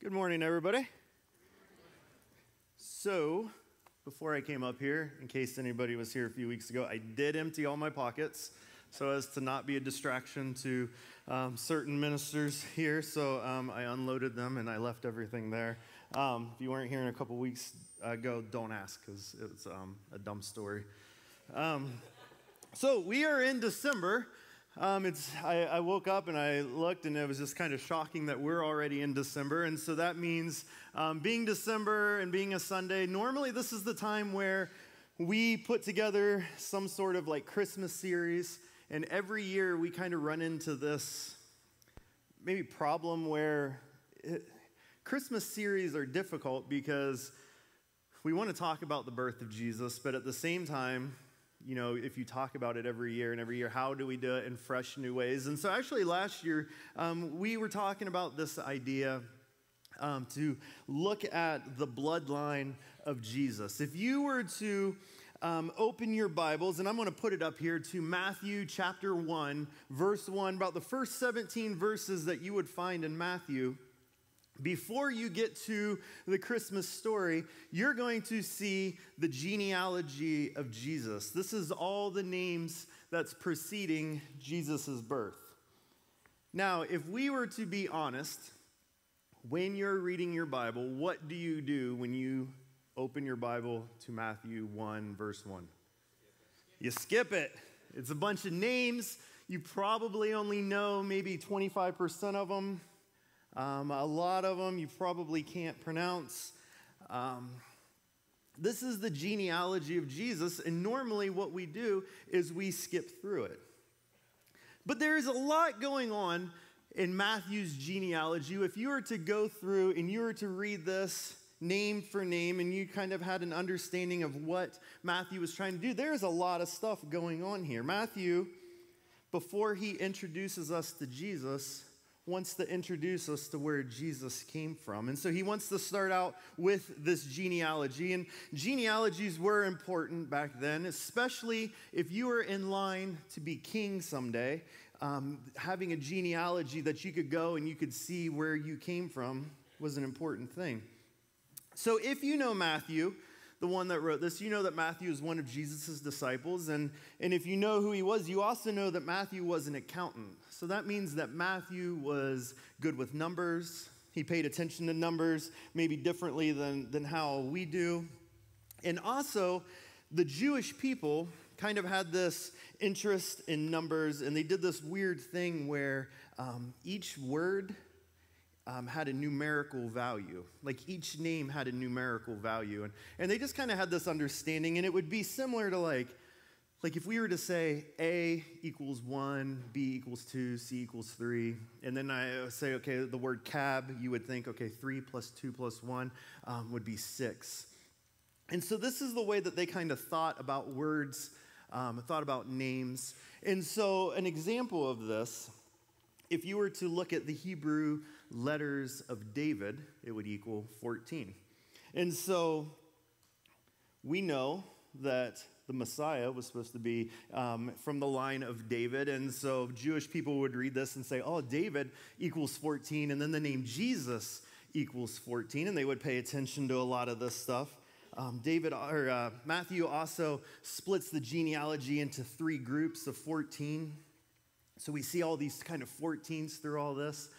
Good morning, everybody. So, before I came up here, in case anybody was here a few weeks ago, I did empty all my pockets so as to not be a distraction to certain ministers here. So I unloaded them and I left everything there. If you weren't here in a couple weeks ago, don't ask because it's a dumb story. So we are in December. I woke up and I looked and it was just kind of shocking that we're already in December. And so that means being December and being a Sunday, normally this is the time where we put together some sort of like Christmas series. And every year we kind of run into this maybe problem where Christmas series are difficult because we want to talk about the birth of Jesus, but at the same time, you know, if you talk about it every year, how do we do it in fresh new ways? And so actually last year, we were talking about this idea to look at the bloodline of Jesus. If you were to open your Bibles, and I'm going to put it up here, to Matthew chapter 1, verse 1, about the first 17 verses that you would find in Matthew. Before you get to the Christmas story, you're going to see the genealogy of Jesus. This is all the names that's preceding Jesus' birth. Now, if we were to be honest, when you're reading your Bible, what do you do when you open your Bible to Matthew 1, verse 1? You skip it. It's a bunch of names. You probably only know maybe 25% of them. A lot of them you probably can't pronounce. This is the genealogy of Jesus, and normally what we do is we skip through it. But there's a lot going on in Matthew's genealogy. If you were to go through and you were to read this name for name, and you kind of had an understanding of what Matthew was trying to do, there's a lot of stuff going on here. Matthew, before he introduces us to Jesus, wants to introduce us to where Jesus came from. And so he wants to start out with this genealogy. And genealogies were important back then, especially if you were in line to be king someday. Having a genealogy that you could go and you could see where you came from was an important thing. So if you know Matthew, the one that wrote this, you know that Matthew is one of Jesus' disciples. And if you know who he was, you also know that Matthew was an accountant. So that means that Matthew was good with numbers. He paid attention to numbers maybe differently than how we do. And also, the Jewish people kind of had this interest in numbers, and they did this weird thing where each word had a numerical value. Like each name had a numerical value. And they just kind of had this understanding, and it would be similar to like if we were to say A equals 1, B equals 2, C equals 3, and then I say, okay, the word cab, you would think, okay, 3 plus 2 plus 1 would be 6. And so this is the way that they kind of thought about words, thought about names. And so an example of this, if you were to look at the Hebrew letters of David, it would equal 14. And so we know that the Messiah was supposed to be from the line of David. And so Jewish people would read this and say, oh, David equals 14. And then the name Jesus equals 14. And they would pay attention to a lot of this stuff. Matthew also splits the genealogy into 3 groups of 14. So we see all these kind of 14s through all this.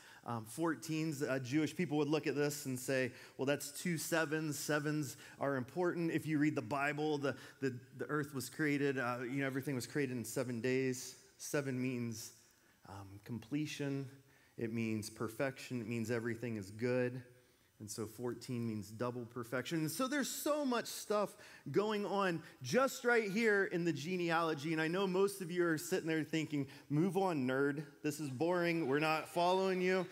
14s, Jewish people would look at this and say, well, that's 2 sevens. Sevens are important. If you read the Bible, the earth was created, everything was created in 7 days. 7 means completion. It means perfection. It means everything is good. And so 14 means double perfection. And so there's so much stuff going on just right here in the genealogy. And I know most of you are sitting there thinking, move on, nerd. This is boring. We're not following you.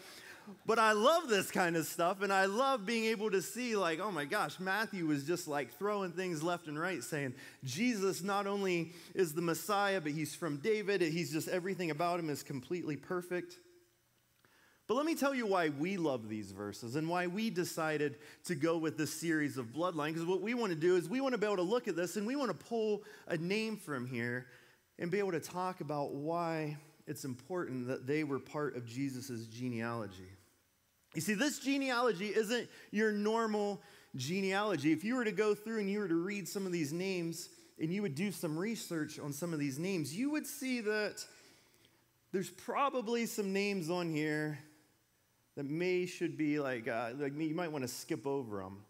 But I love this kind of stuff. And I love being able to see like, oh my gosh, Matthew was just like throwing things left and right saying, Jesus not only is the Messiah, but he's from David. He's just everything about him is completely perfect. But let me tell you why we love these verses and why we decided to go with this series of Bloodline. Because what we want to do is we want to be able to look at this and we want to pull a name from here and be able to talk about why it's important that they were part of Jesus' genealogy. You see, this genealogy isn't your normal genealogy. If you were to go through and you were to read some of these names and you would do some research on some of these names, you would see that there's probably some names on here that should be like me. You might want to skip over them.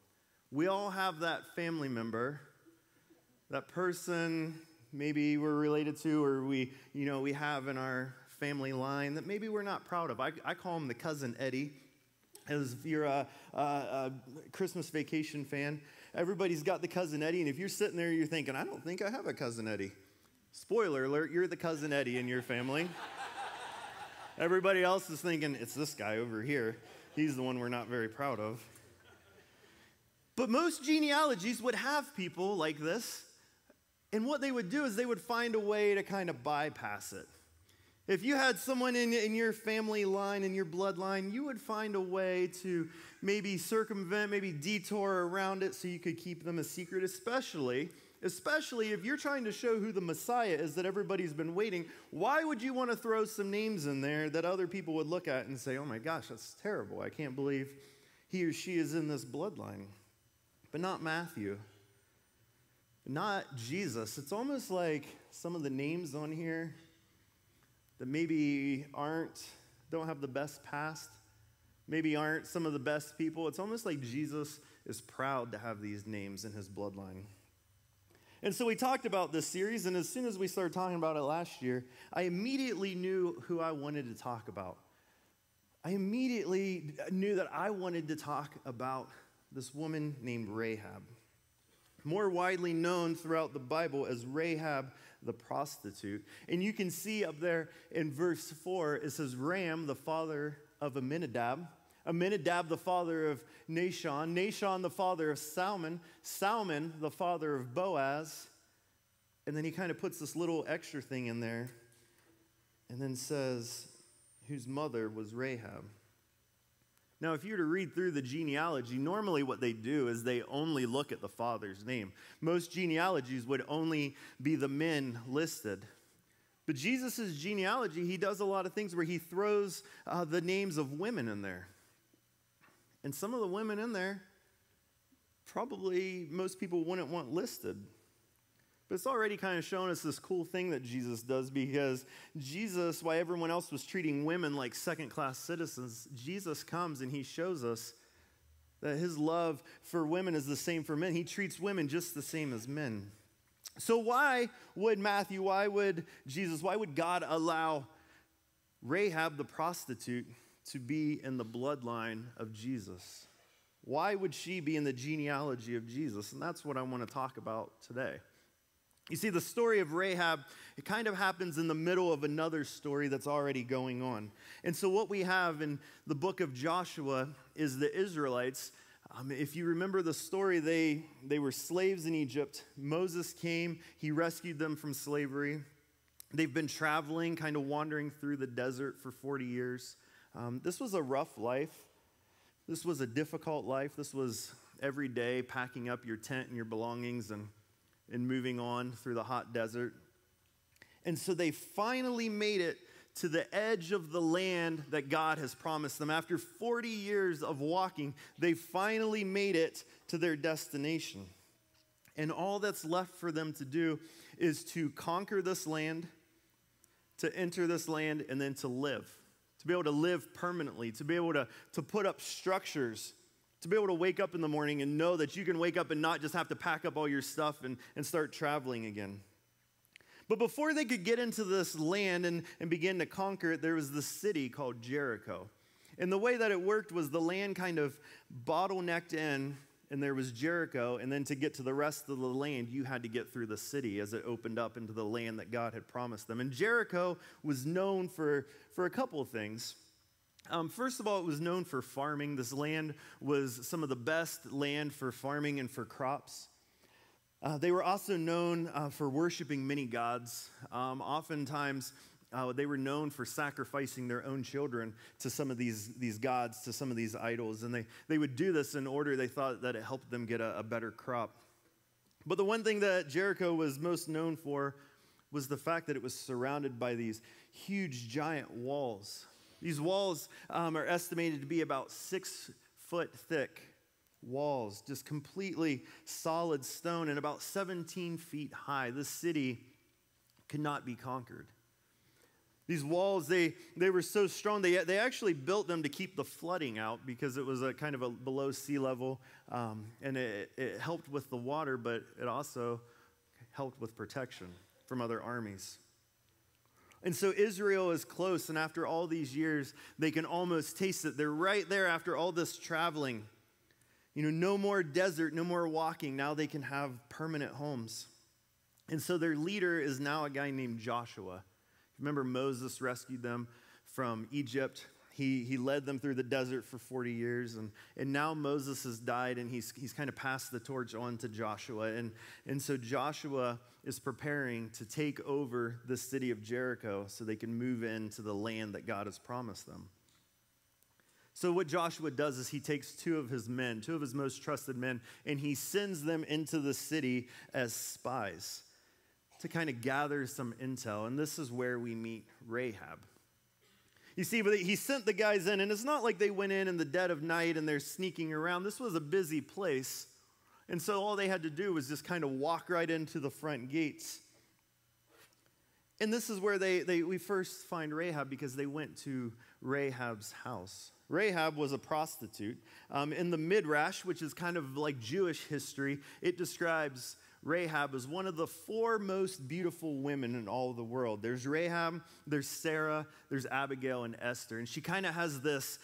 We all have that family member, that person maybe we're related to, or we have in our family line that maybe we're not proud of. I call him the cousin Eddie. As if you're a Christmas Vacation fan, everybody's got the cousin Eddie, and if you're sitting there, you're thinking, I don't think I have a cousin Eddie. Spoiler alert, you're the cousin Eddie in your family. Everybody else is thinking, it's this guy over here. He's the one we're not very proud of. But most genealogies would have people like this, and what they would do is they would find a way to kind of bypass it. If you had someone in your family line, in your bloodline, you would find a way to maybe circumvent, maybe detour around it so you could keep them a secret, especially if you're trying to show who the Messiah is that everybody's been waiting. Why would you want to throw some names in there that other people would look at and say, oh my gosh, that's terrible. I can't believe he or she is in this bloodline. But not Matthew. Not Jesus. It's almost like some of the names on here that maybe don't have the best past, maybe aren't some of the best people. It's almost like Jesus is proud to have these names in his bloodline. And so we talked about this series, and as soon as we started talking about it last year, I immediately knew who I wanted to talk about. I immediately knew that I wanted to talk about this woman named Rahab, more widely known throughout the Bible as Rahab the prostitute. And you can see up there in verse 4, it says Ram, the father of Amminadab, Amminadab, the father of Nahshon, Nahshon, the father of Salmon, Salmon, the father of Boaz. And then he kind of puts this little extra thing in there and then says, whose mother was Rahab. Now, if you were to read through the genealogy, normally what they do is they only look at the father's name. Most genealogies would only be the men listed. But Jesus' genealogy, he does a lot of things where he throws the names of women in there. And some of the women in there, probably most people wouldn't want listed. But it's already kind of shown us this cool thing that Jesus does, because Jesus, while everyone else was treating women like second-class citizens, Jesus comes and he shows us that his love for women is the same for men. He treats women just the same as men. So why would Jesus, why would God allow Rahab the prostitute to be in the bloodline of Jesus? Why would she be in the genealogy of Jesus? And that's what I want to talk about today. You see, the story of Rahab, it kind of happens in the middle of another story that's already going on. And so what we have in the book of Joshua is the Israelites. If you remember the story, they were slaves in Egypt. Moses came. He rescued them from slavery. They've been traveling, kind of wandering through the desert for 40 years. This was a rough life. This was a difficult life. This was every day packing up your tent and your belongings and moving on through the hot desert. And so they finally made it to the edge of the land that God has promised them. After 40 years of walking, they finally made it to their destination. And all that's left for them to do is to conquer this land, to enter this land, and then to live. To be able to live permanently, to be able to put up structures, to be able to wake up in the morning and know that you can wake up and not just have to pack up all your stuff and start traveling again. But before they could get into this land and begin to conquer it, there was this city called Jericho. And the way that it worked was the land kind of bottlenecked in, and there was Jericho, and then to get to the rest of the land, you had to get through the city as it opened up into the land that God had promised them. And Jericho was known for a couple of things. First of all, it was known for farming. This land was some of the best land for farming and for crops. They were also known for worshiping many gods. Oftentimes, they were known for sacrificing their own children to some of these gods, to some of these idols. And they would do this in order, they thought that it helped them get a better crop. But the one thing that Jericho was most known for was the fact that it was surrounded by these huge, giant walls. These walls are estimated to be about 6 foot thick walls, just completely solid stone and about 17 feet high. This city could not be conquered. These walls, they were so strong, they actually built them to keep the flooding out because it was a kind of a below sea level, and it helped with the water, but it also helped with protection from other armies. And so Israel is close, and after all these years, they can almost taste it. They're right there after all this traveling. No more desert, no more walking. Now they can have permanent homes. And so their leader is now a guy named Joshua. Remember, Moses rescued them from Egypt. He led them through the desert for 40 years, and now Moses has died, and he's kind of passed the torch on to Joshua. And so Joshua is preparing to take over the city of Jericho so they can move into the land that God has promised them. So what Joshua does is he takes 2 of his men, 2 of his most trusted men, and he sends them into the city as spies to kind of gather some intel. And this is where we meet Rahab. You see, but he sent the guys in, and it's not like they went in the dead of night and they're sneaking around. This was a busy place. And so all they had to do was just kind of walk right into the front gates. And this is where we first find Rahab, because they went to Rahab's house. Rahab was a prostitute. In the Midrash, which is kind of like Jewish history, it describes Rahab as one of the 4 most beautiful women in all of the world. There's Rahab, there's Sarah, there's Abigail, and Esther. And she kind of has this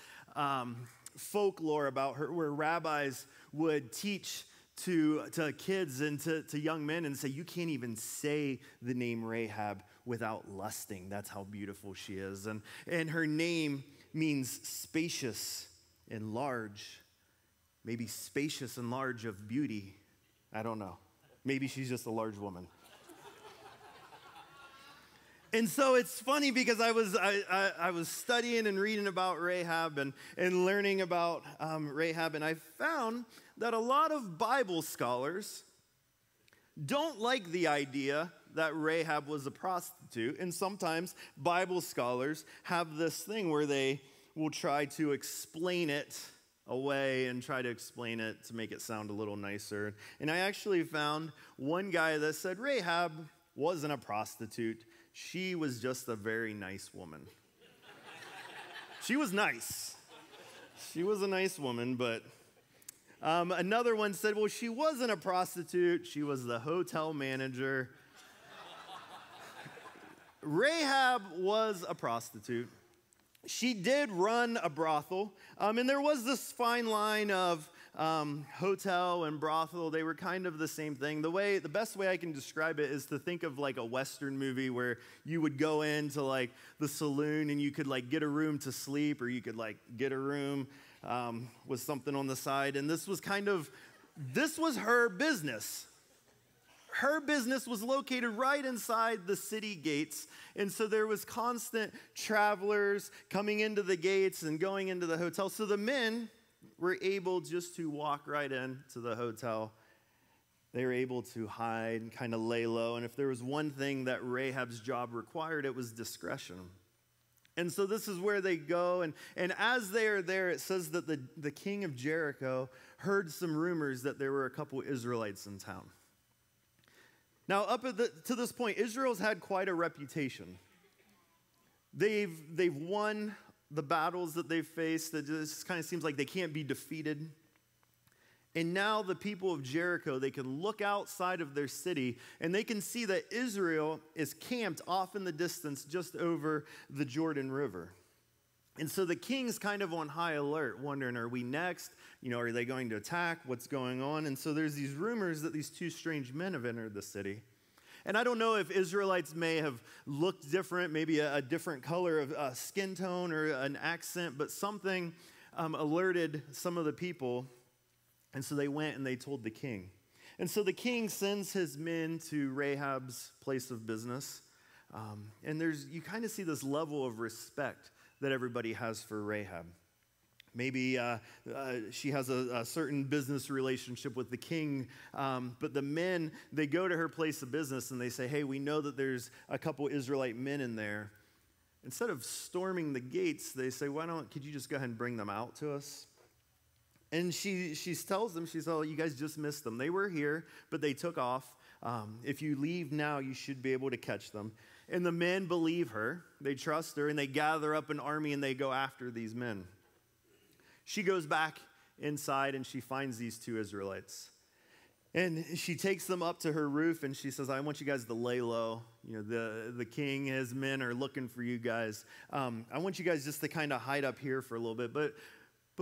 folklore about her where rabbis would teach to kids and to young men and say, you can't even say the name Rahab without lusting. That's how beautiful she is. And her name means spacious and large. Maybe spacious and large of beauty. I don't know. Maybe she's just a large woman. And so it's funny because I was studying and reading about Rahab and learning about Rahab, and I found that a lot of Bible scholars don't like the idea that Rahab was a prostitute. And sometimes Bible scholars have this thing where they will try to explain it away and try to explain it to make it sound a little nicer. And I actually found one guy that said Rahab wasn't a prostitute. She was just a very nice woman. She was nice. She was a nice woman, but another one said, well, she wasn't a prostitute. She was the hotel manager. Rahab was a prostitute. She did run a brothel, and there was this fine line of hotel and brothel. They were kind of the same thing. The best way I can describe it is to think of like a Western movie where you would go into like the saloon and you could like get a room to sleep, or you could like get a room with something on the side. And this was her business. Her business was located right inside the city gates, and so there was constant travelers coming into the gates and going into the hotel. So the men were able just to walk right into the hotel. They were able to hide and kind of lay low, and if there was one thing that Rahab's job required, it was discretion. And so this is where they go, and as they are there, it says that the king of Jericho heard some rumors that there were a couple Israelites in town. Now, to this point, Israel's had quite a reputation. They've won the battles that they've faced. It just kind of seems like they can't be defeated. And now the people of Jericho, they can look outside of their city, and they can see that Israel is camped off in the distance just over the Jordan River. And so the king's kind of on high alert, wondering, are we next? Are they going to attack? What's going on? And so there's these rumors that these 2 strange men have entered the city. And I don't know if Israelites may have looked different, maybe a different color of skin tone or an accent, but something alerted some of the people. And so they went and they told the king. And so the king sends his men to Rahab's place of business. And you kind of see this level of respect that everybody has for Rahab. Maybe she has a certain business relationship with the king, but the men, they go to her place of business and they say, hey, we know that there's a couple Israelite men in there. instead of storming the gates, they say, could you just go ahead and bring them out to us? And she tells them, she says, oh, you guys just missed them. They were here, but they took off. If you leave now, you should be able to catch them. And the men believe her, they trust her, and they gather up an army and they go after these men. She goes back inside and she finds these two Israelites. And she takes them up to her roof and she says, I want you guys to lay low. You know, the king, his men are looking for you guys. I want you guys just to kind of hide up here for a little bit. But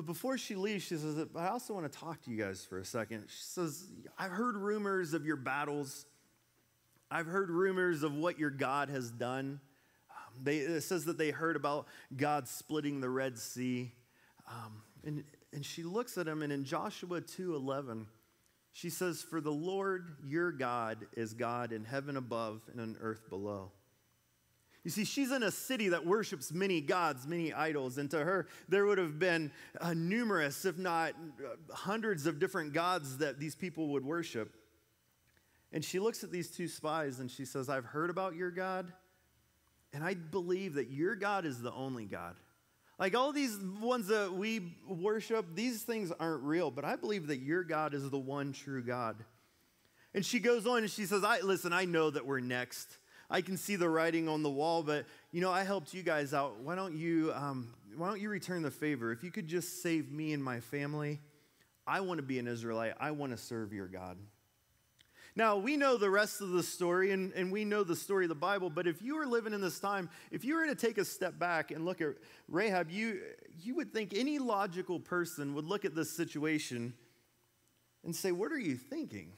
before she leaves, she says, I also want to talk to you guys for a second. She says, I've heard rumors of your battles. I've heard rumors of what your God has done. It says that they heard about God splitting the Red Sea. And she looks at him, and in Joshua 2:11, she says, for the Lord your God is God in heaven above and on earth below. You see, she's in a city that worships many gods, many idols, and to her, there would have been numerous, if not hundreds of different gods that these people would worship. And she looks at these two spies and she says, I've heard about your God, and I believe that your God is the only God. Like all these ones that we worship, these things aren't real, but I believe that your God is the one true God. And she goes on and she says, listen, I know that we're next. I can see the writing on the wall, but I helped you guys out. Why don't you return the favor? If you could just save me and my family, I want to be an Israelite. I want to serve your God. Now, we know the rest of the story, and we know the story of the Bible, but if you were living in this time, if you were to take a step back and look at Rahab, you would think any logical person would look at this situation and say, what are you thinking?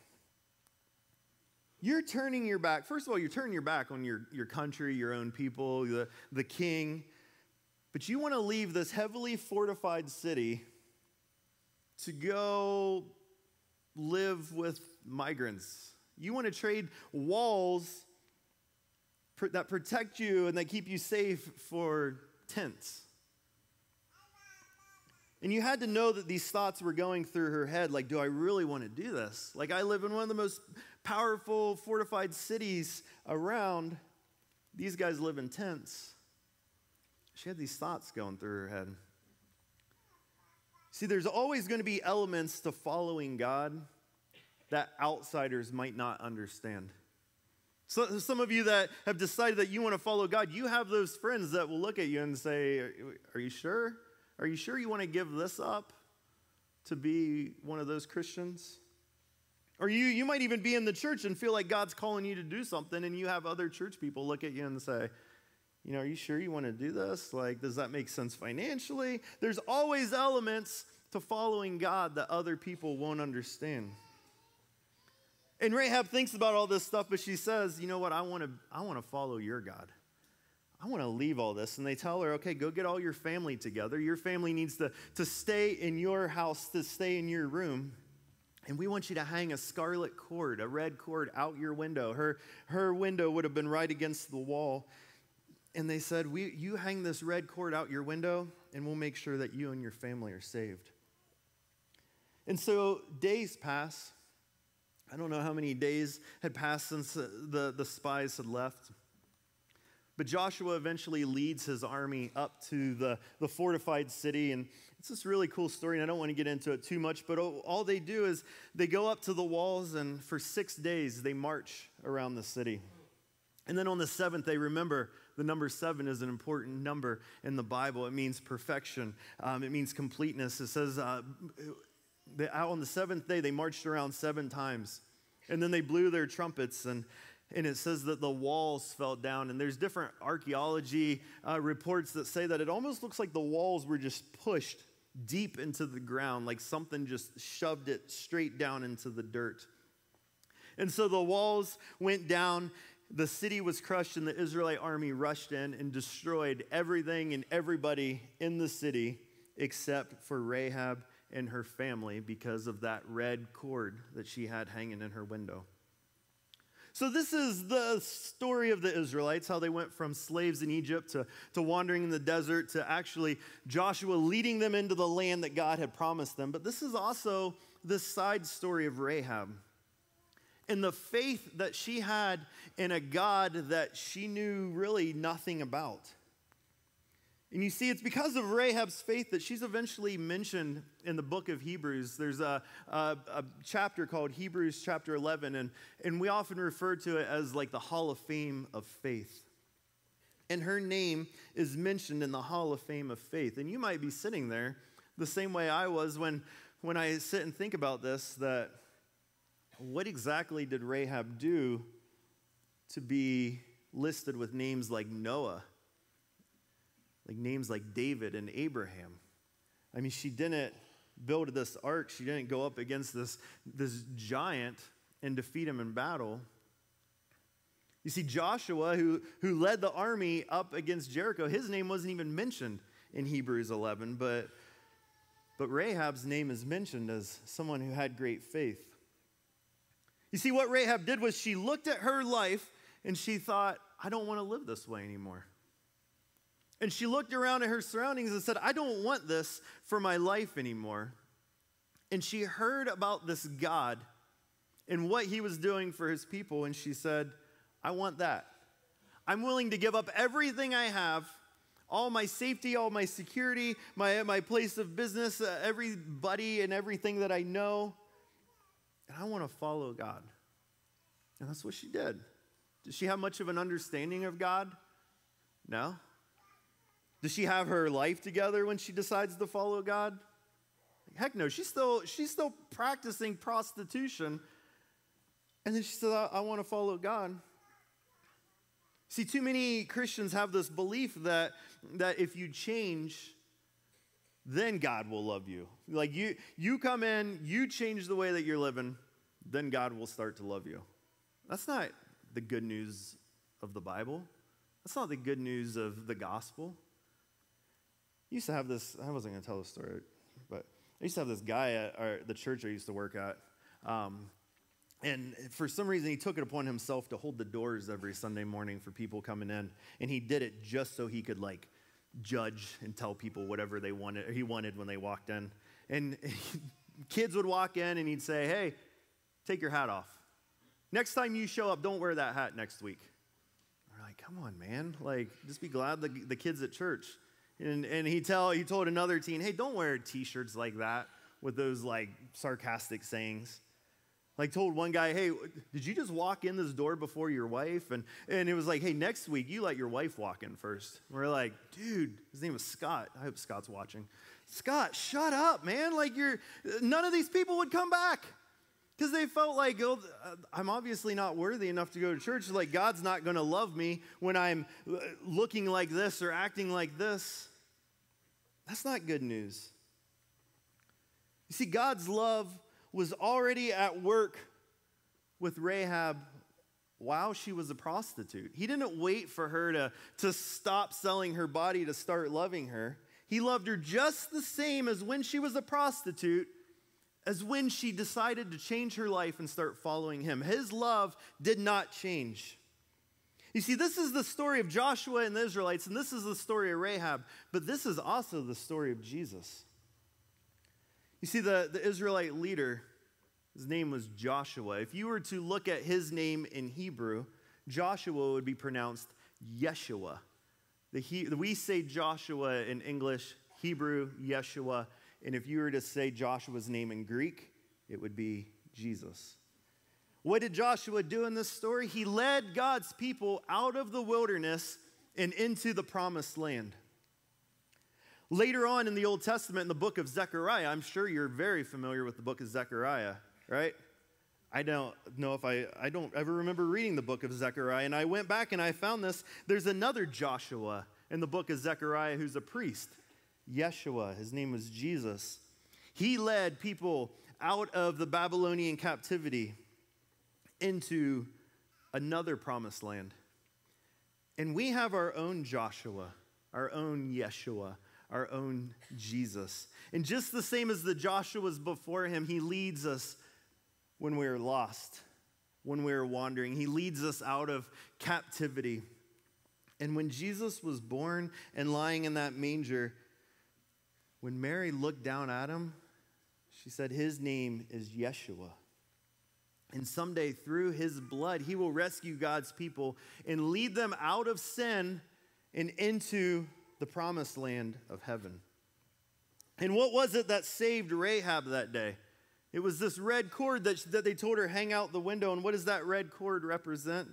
You're turning your back. First of all, you're turning your back on your country, your own people, the king. But you want to leave this heavily fortified city to go live with migrants. You want to trade walls that protect you and that keep you safe for tents. And you had to know that these thoughts were going through her head, like, do I really want to do this? Like, I live in one of the most powerful, fortified cities around. These guys live in tents. She had these thoughts going through her head. See, there's always going to be elements to following God that outsiders might not understand. So some of you that have decided that you want to follow God, you have those friends that will look at you and say, are you sure? Are you sure you want to give this up to be one of those Christians? Or you might even be in the church and feel like God's calling you to do something, and you have other church people look at you and say, are you sure you want to do this? Like, does that make sense financially? There's always elements to following God that other people won't understand. And Rahab thinks about all this stuff, but she says, you know what, I want to follow your God. I want to leave all this. And they tell her, okay, go get all your family together. Your family needs to stay in your house, to stay in your room. And we want you to hang a scarlet cord, a red cord out your window. Her window would have been right against the wall. And they said, you hang this red cord out your window, and we'll make sure that you and your family are saved. And so days pass. I don't know how many days had passed since the spies had left. But Joshua eventually leads his army up to the fortified city. And it's this really cool story, and I don't want to get into it too much. But all they do is they go up to the walls, and for 6 days they march around the city. And then on the seventh day, remember, the number 7 is an important number in the Bible. It means perfection. It means completeness. It says on the 7th day, they marched around 7 times. And then they blew their trumpets, and it says that the walls fell down. And there's different archaeology reports that say that it almost looks like the walls were just pushed deep into the ground, like something just shoved it straight down into the dirt. And so the walls went down, the city was crushed, and the Israelite army rushed in and destroyed everything and everybody in the city except for Rahab and her family because of that red cord that she had hanging in her window. So this is the story of the Israelites, how they went from slaves in Egypt to wandering in the desert to actually Joshua leading them into the land that God had promised them. But this is also the side story of Rahab and the faith that she had in a God that she knew really nothing about. And you see, it's because of Rahab's faith that she's eventually mentioned in the book of Hebrews. There's a chapter called Hebrews chapter 11, and we often refer to it as like the Hall of Fame of Faith. And her name is mentioned in the Hall of Fame of Faith. And you might be sitting there the same way I was when I sit and think about this, that what exactly did Rahab do to be listed with names like Noah? Like names like David and Abraham. I mean, she didn't build this ark. She didn't go up against this giant and defeat him in battle. You see, Joshua, who led the army up against Jericho, his name wasn't even mentioned in Hebrews 11, but Rahab's name is mentioned as someone who had great faith. You see, what Rahab did was she looked at her life and she thought, I don't want to live this way anymore. And she looked around at her surroundings and said, I don't want this for my life anymore. And she heard about this God and what he was doing for his people. And she said, I want that. I'm willing to give up everything I have, all my safety, all my security, my place of business, everybody and everything that I know. And I want to follow God. And that's what she did. Did she have much of an understanding of God? No. Does she have her life together when she decides to follow God? Heck no, she's still practicing prostitution. And then she said, I want to follow God. See, too many Christians have this belief that if you change, then God will love you. Like you come in, you change the way that you're living, then God will start to love you. That's not the good news of the Bible. That's not the good news of the gospel. I used to have this, I wasn't going to tell the story, but I used to have this guy at the church I used to work at. And for some reason, he took it upon himself to hold the doors every Sunday morning for people coming in. And he did it just so he could, like, judge and tell people whatever he wanted when they walked in. And kids would walk in and he'd say, hey, take your hat off. Next time you show up, don't wear that hat next week. We're like, come on, man. Like, just be glad the kids at church. And he told another teen, hey, don't wear T-shirts like that with those, like, sarcastic sayings. Like, told one guy, hey, did you just walk in this door before your wife? And it was like, hey, next week, you let your wife walk in first. And we're like, dude, his name was Scott. I hope Scott's watching. Scott, shut up, man. Like, none of these people would come back because they felt like, oh, I'm obviously not worthy enough to go to church. Like, God's not going to love me when I'm looking like this or acting like this. That's not good news. You see, God's love was already at work with Rahab while she was a prostitute. He didn't wait for her to stop selling her body to start loving her. He loved her just the same as when she was a prostitute, as when she decided to change her life and start following him. His love did not change. You see, this is the story of Joshua and the Israelites, and this is the story of Rahab, but this is also the story of Jesus. You see, the Israelite leader, his name was Joshua. If you were to look at his name in Hebrew, Joshua would be pronounced Yeshua. We say Joshua in English, Hebrew, Yeshua, and if you were to say Joshua's name in Greek, it would be Jesus. What did Joshua do in this story? He led God's people out of the wilderness and into the promised land. Later on in the Old Testament, in the book of Zechariah, I'm sure you're very familiar with the book of Zechariah, right? I don't know if I don't ever remember reading the book of Zechariah, and I went back and I found this. There's another Joshua in the book of Zechariah who's a priest, Yeshua. His name was Jesus. He led people out of the Babylonian captivity into another promised land. And we have our own Joshua, our own Yeshua, our own Jesus. And just the same as the Joshuas before him, he leads us when we're lost, when we're wandering. He leads us out of captivity. And when Jesus was born and lying in that manger, when Mary looked down at him, she said, his name is Yeshua. And someday through his blood, he will rescue God's people and lead them out of sin and into the promised land of heaven. And what was it that saved Rahab that day? It was this red cord that they told her hang out the window. And what does that red cord represent?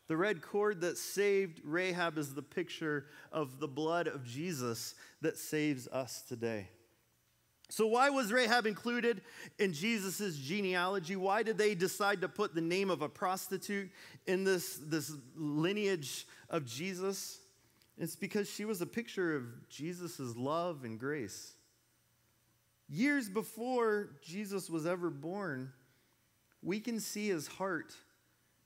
The red cord that saved Rahab is the picture of the blood of Jesus that saves us today. So why was Rahab included in Jesus' genealogy? Why did they decide to put the name of a prostitute in this lineage of Jesus? It's because she was a picture of Jesus' love and grace. Years before Jesus was ever born, we can see his heart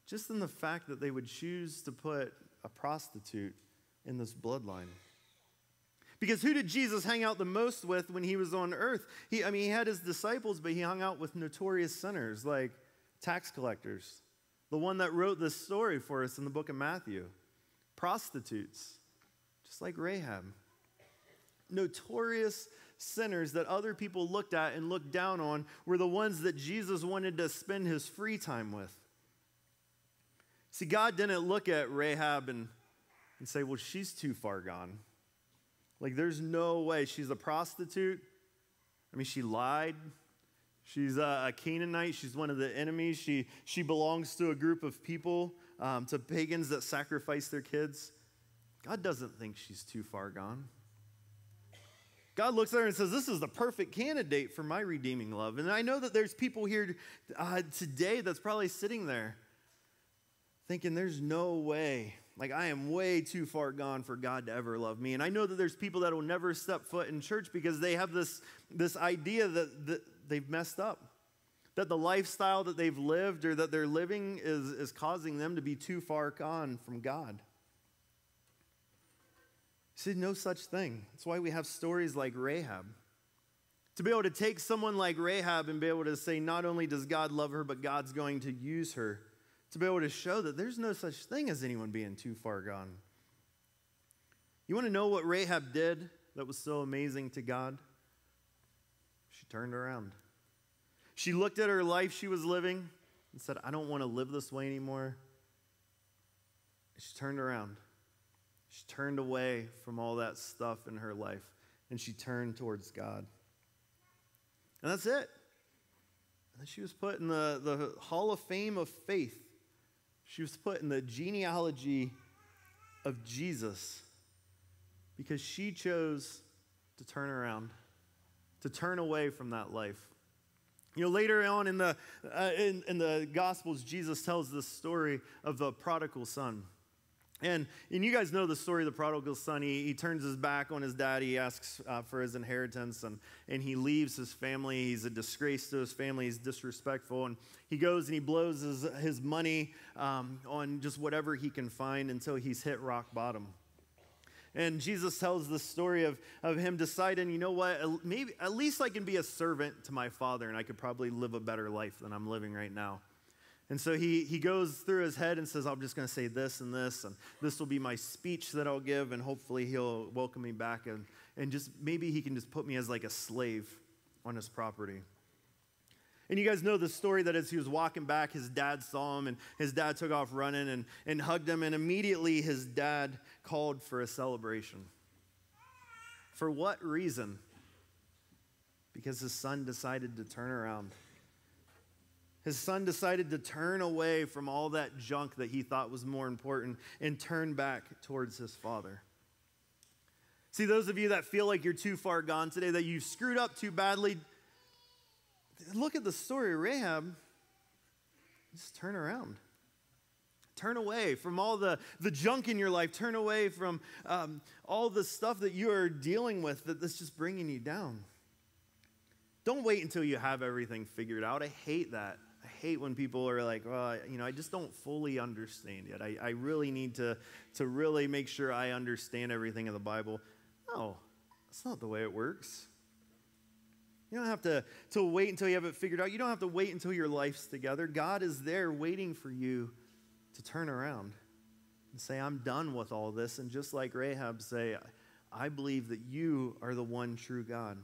just in the fact that they would choose to put a prostitute in this bloodline. Because who did Jesus hang out the most with when he was on earth? He had his disciples, but he hung out with notorious sinners like tax collectors. The one that wrote this story for us in the book of Matthew. Prostitutes, just like Rahab. Notorious sinners that other people looked at and looked down on were the ones that Jesus wanted to spend his free time with. See, God didn't look at Rahab and say, well, she's too far gone. Like, there's no way. She's a prostitute. She lied. She's a Canaanite. She's one of the enemies. She belongs to a group of people, to pagans that sacrifice their kids. God doesn't think she's too far gone. God looks at her and says, this is the perfect candidate for my redeeming love. And I know that there's people here today that's probably sitting there thinking there's no way. Like, I am way too far gone for God to ever love me. And I know that there's people that will never step foot in church because they have this idea that they've messed up. That the lifestyle that they've lived or that they're living is causing them to be too far gone from God. See, no such thing. That's why we have stories like Rahab. To be able to take someone like Rahab and be able to say, not only does God love her, but God's going to use her. To be able to show that there's no such thing as anyone being too far gone. You want to know what Rahab did that was so amazing to God? She turned around. She looked at her life she was living and said, I don't want to live this way anymore. She turned around. She turned away from all that stuff in her life, and she turned towards God. And that's it. And then she was put in the Hall of Fame of faith. She was put in the genealogy of Jesus because she chose to turn around, to turn away from that life. Later on in the Gospels, Jesus tells this story of the prodigal son. And you guys know the story of the prodigal son. He turns his back on his dad. He asks for his inheritance, and he leaves his family. He's a disgrace to his family. He's disrespectful. And he goes and he blows his money on just whatever he can find until he's hit rock bottom. And Jesus tells the story of him deciding, you know what, maybe at least I can be a servant to my father, and I could probably live a better life than I'm living right now. And so he goes through his head and says, I'm just going to say this, and this will be my speech that I'll give, and hopefully he'll welcome me back, and just maybe he can just put me as like a slave on his property. And you guys know the story that as he was walking back, his dad saw him, and his dad took off running and hugged him, and immediately his dad called for a celebration. For what reason? Because his son decided to turn around. His son decided to turn away from all that junk that he thought was more important and turn back towards his father. See, those of you that feel like you're too far gone today, that you've screwed up too badly, look at the story of Rahab. Just turn around. Turn away from all the junk in your life. Turn away from all the stuff that you are dealing with that's just bringing you down. Don't wait until you have everything figured out. I hate that. I hate when people are like, well, I just don't fully understand yet. I really need to really make sure I understand everything in the Bible. No, that's not the way it works. You don't have to wait until you have it figured out. You don't have to wait until your life's together. God is there waiting for you to turn around and say, I'm done with all this. And just like Rahab, say, I believe that you are the one true God.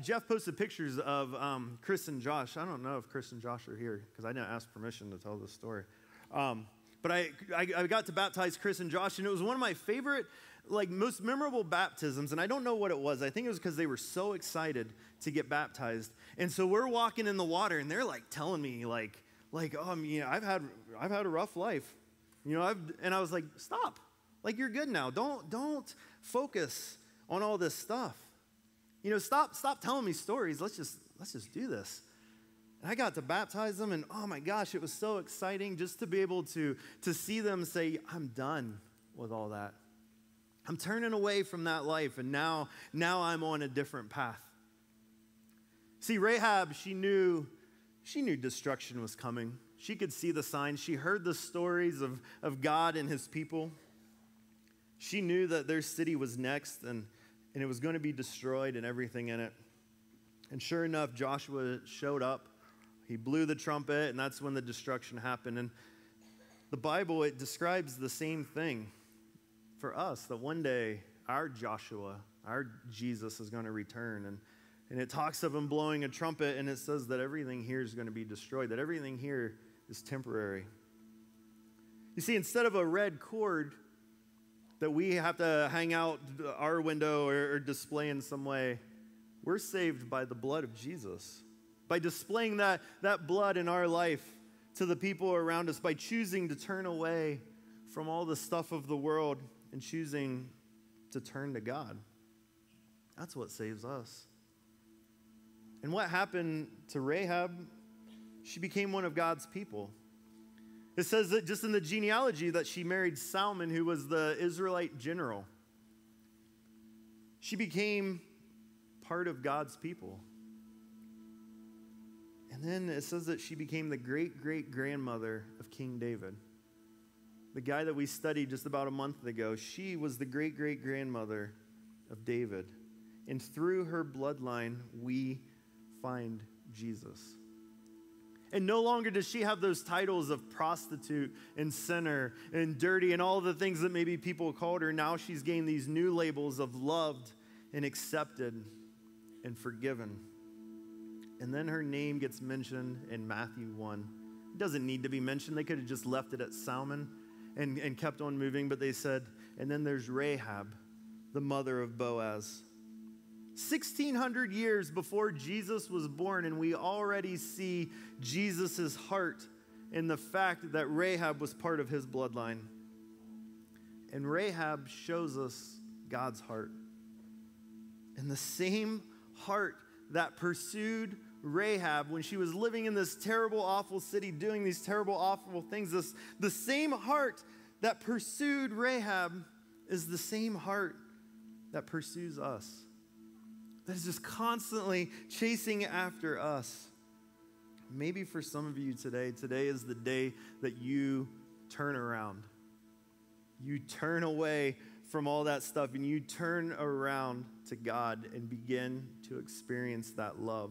Jeff posted pictures of Chris and Josh. I don't know if Chris and Josh are here because I didn't ask permission to tell this story. But I got to baptize Chris and Josh, and it was one of my favorite, most memorable baptisms. And I don't know what it was. I think it was because they were so excited to get baptized. And so we're walking in the water, and they're telling me I've had a rough life, and I was like, stop, you're good now. Don't focus on all this stuff. Stop telling me stories. Let's just do this. And I got to baptize them, and oh my gosh, it was so exciting just to be able to see them say, I'm done with all that. I'm turning away from that life, and now I'm on a different path. See, Rahab, she knew destruction was coming. She could see the signs. She heard the stories of God and his people. She knew that their city was next, and it was going to be destroyed and everything in it. And sure enough, Joshua showed up. He blew the trumpet, and that's when the destruction happened. And the Bible, it describes the same thing for us, that one day our Joshua, our Jesus is going to return. And it talks of him blowing a trumpet, and it says that everything here is going to be destroyed, that everything here is temporary. You see, instead of a red cord that we have to hang out our window or display in some way, we're saved by the blood of Jesus. By displaying that blood in our life to the people around us, by choosing to turn away from all the stuff of the world and choosing to turn to God. That's what saves us. And what happened to Rahab? She became one of God's people. It says that just in the genealogy that she married Salmon, who was the Israelite general. She became part of God's people. And then it says that she became the great-great-grandmother of King David. The guy that we studied just about a month ago, she was the great-great-grandmother of David. And through her bloodline, we find Jesus. And no longer does she have those titles of prostitute and sinner and dirty and all the things that maybe people called her. Now she's gained these new labels of loved and accepted and forgiven. And then her name gets mentioned in Matthew 1. It doesn't need to be mentioned. They could have just left it at Salmon and kept on moving, but they said, and then there's Rahab, the mother of Boaz. 1,600 years before Jesus was born, and we already see Jesus' heart in the fact that Rahab was part of his bloodline. And Rahab shows us God's heart. And the same heart that pursued Rahab when she was living in this terrible, awful city, doing these terrible, awful things, the same heart that pursued Rahab is the same heart that pursues us. That is just constantly chasing after us. Maybe for some of you today is the day that you turn around. You turn away from all that stuff and you turn around to God and begin to experience that love.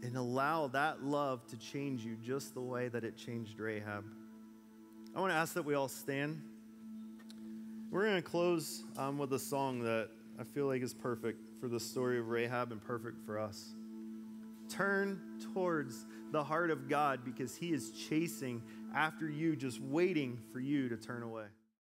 And allow that love to change you just the way that it changed Rahab. I want to ask that we all stand. We're going to close with a song that I feel like is perfect for the story of Rahab and perfect for us. Turn towards the heart of God because he is chasing after you, just waiting for you to turn away.